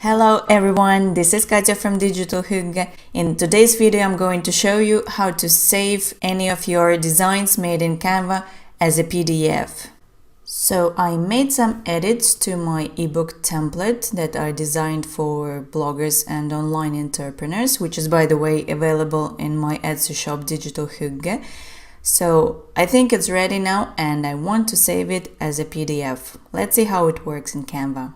Hello everyone, this is Katya from Digital Hygge. In today's video I'm going to show you how to save any of your designs made in Canva as a PDF. So I made some edits to my ebook template that are designed for bloggers and online entrepreneurs, which is by the way available in my Etsy shop Digital Hygge. So I think it's ready now and I want to save it as a PDF. Let's see how it works in Canva.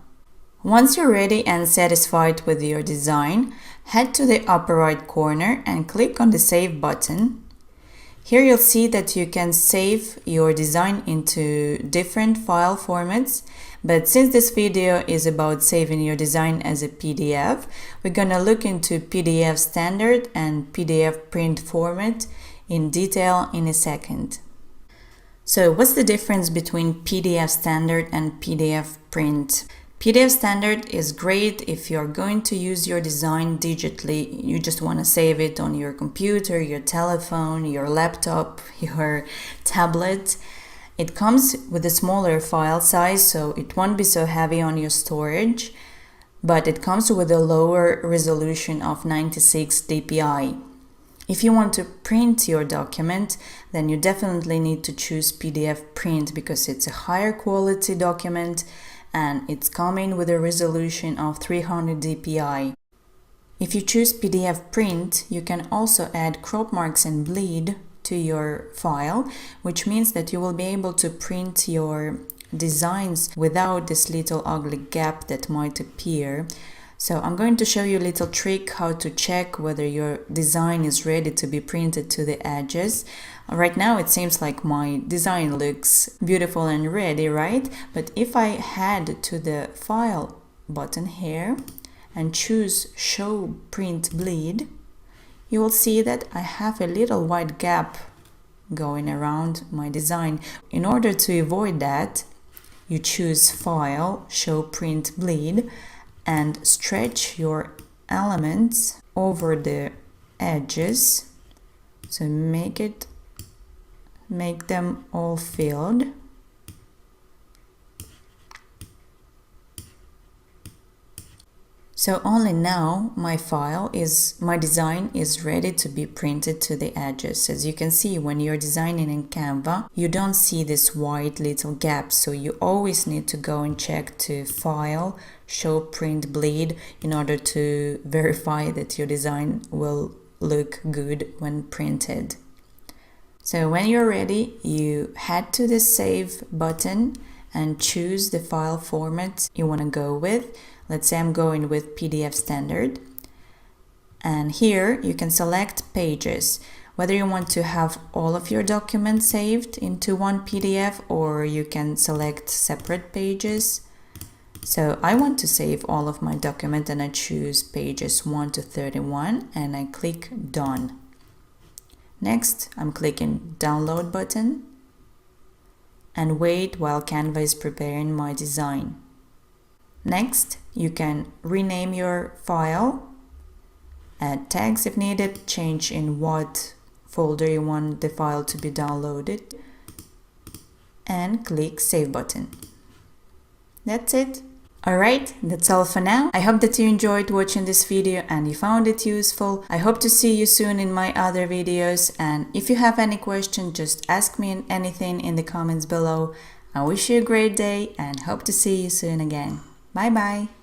Once you're ready and satisfied with your design, head to the upper right corner and click on the Save button. Here you'll see that you can save your design into different file formats, but since this video is about saving your design as a PDF, we're gonna look into PDF standard and PDF print format in detail in a second. So what's the difference between PDF standard and PDF print? PDF standard is great if you're going to use your design digitally. You just want to save it on your computer, your telephone, your laptop, your tablet. It comes with a smaller file size, so it won't be so heavy on your storage, but it comes with a lower resolution of 96 dpi. If you want to print your document, then you definitely need to choose PDF print because it's a higher quality document and it's coming with a resolution of 300 dpi. If you choose PDF print, you can also add crop marks and bleed to your file, which means that you will be able to print your designs without this little ugly gap that might appear. So I'm going to show you a little trick how to check whether your design is ready to be printed to the edges. Right now it seems like my design looks beautiful and ready, right? But if I head to the File button here and choose Show Print Bleed, you will see that I have a little white gap going around my design. In order to avoid that, you choose File, Show Print Bleed, and stretch your elements over the edges. So make them all filled. So only now my design is ready to be printed to the edges. As you can see, when you're designing in Canva, you don't see this white little gap. So you always need to go and check to File, Show Print Bleed in order to verify that your design will look good when printed. So when you're ready, you head to the Save button and choose the file format you want to go with. Let's say I'm going with PDF standard. And here you can select pages, whether you want to have all of your documents saved into one PDF or you can select separate pages. So I want to save all of my document and I choose pages 1 to 31 and I click Done. Next, I'm clicking Download button and wait while Canva is preparing my design. Next, you can rename your file, add tags if needed, change in what folder you want the file to be downloaded, and click Save button. That's it. Alright, that's all for now. I hope that you enjoyed watching this video and you found it useful. I hope to see you soon in my other videos, and if you have any question, just ask me anything in the comments below. I wish you a great day and hope to see you soon again. Bye bye!